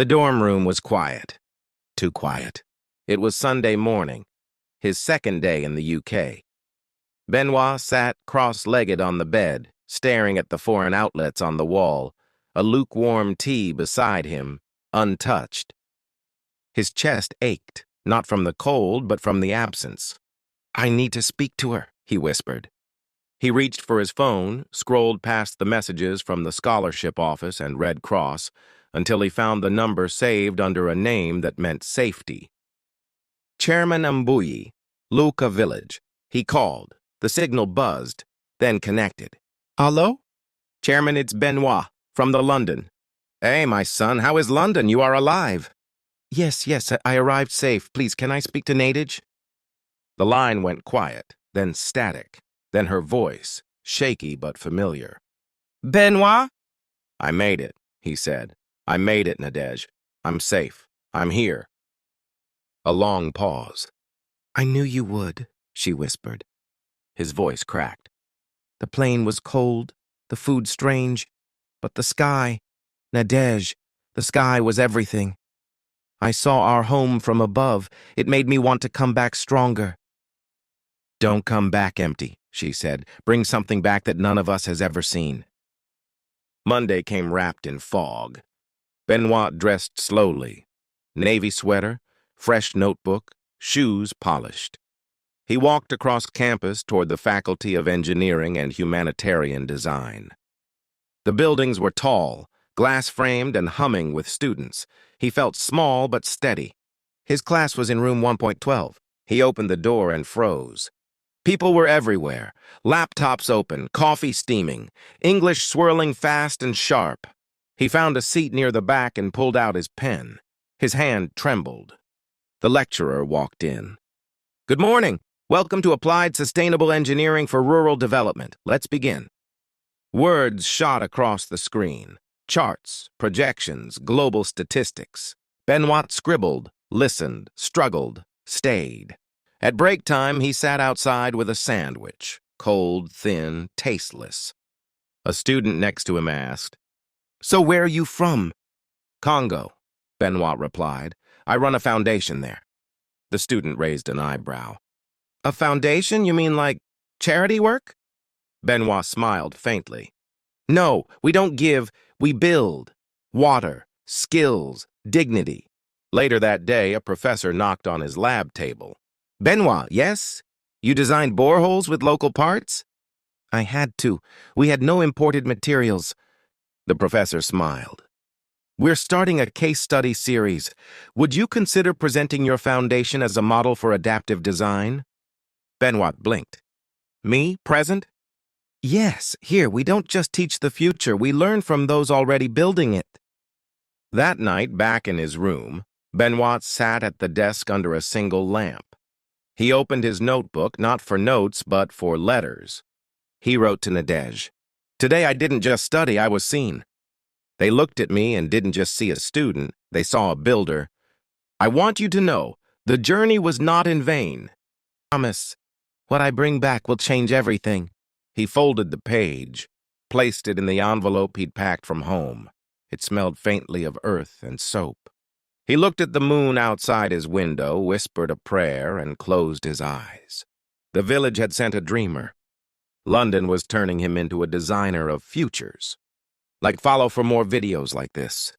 The dorm room was quiet. Too quiet. It was Sunday morning, his second day in the UK. Benoît sat cross-legged on the bed, staring at the foreign outlets on the wall, a lukewarm tea beside him, untouched. His chest ached, not from the cold, but from the absence. "I need to speak to her," he whispered. He reached for his phone, scrolled past the messages from the scholarship office and Red Cross, until he found the number saved under a name that meant safety. Chairman Mbuyi, Luka Village. He called. The signal buzzed, then connected. "Hello? Chairman, it's Benoît, from the London." "Hey, my son, how is London? You are alive." Yes, I arrived safe. Please, can I speak to Nadege?" The line went quiet, then static, then her voice, shaky but familiar. "Benoît?" "I made it," he said. "I made it, Nadege. I'm safe. I'm here." A long pause. "I knew you would," she whispered. His voice cracked. "The plane was cold, the food strange, but the sky, Nadege, the sky was everything. I saw our home from above. It made me want to come back stronger." "Don't come back empty," she said. "Bring something back that none of us has ever seen." Monday came wrapped in fog. Benoît dressed slowly. Navy sweater, fresh notebook, shoes polished. He walked across campus toward the Faculty of Engineering and Humanitarian Design. The buildings were tall, glass-framed and humming with students. He felt small but steady. His class was in room 1.12. He opened the door and froze. People were everywhere, laptops open, coffee steaming, English swirling fast and sharp. He found a seat near the back and pulled out his pen. His hand trembled. The lecturer walked in. "Good morning. Welcome to Applied Sustainable Engineering for Rural Development. Let's begin." Words shot across the screen. Charts, projections, global statistics. Benoît scribbled, listened, struggled, stayed. At break time, he sat outside with a sandwich, cold, thin, tasteless. A student next to him asked, "So where are you from?" "Congo," Benoît replied. "I run a foundation there." The student raised an eyebrow. "A foundation? You mean like charity work?" Benoît smiled faintly. "No, we don't give, we build. Water, skills, dignity." Later that day, a professor knocked on his lab table. "Benoît, yes? You designed boreholes with local parts?" "I had to. We had no imported materials." The professor smiled. "We're starting a case study series. Would you consider presenting your foundation as a model for adaptive design?" Benoît blinked. "Me, present?" "Yes, here, we don't just teach the future, we learn from those already building it." That night, back in his room, Benoît sat at the desk under a single lamp. He opened his notebook, not for notes, but for letters. He wrote to Nadege, "Today I didn't just study, I was seen. They looked at me and didn't just see a student, they saw a builder. I want you to know, the journey was not in vain. Promise, what I bring back will change everything." He folded the page, placed it in the envelope he'd packed from home. It smelled faintly of earth and soap. He looked at the moon outside his window, whispered a prayer, and closed his eyes. The village had sent a dreamer. London was turning him into a designer of futures. Follow for more videos like this.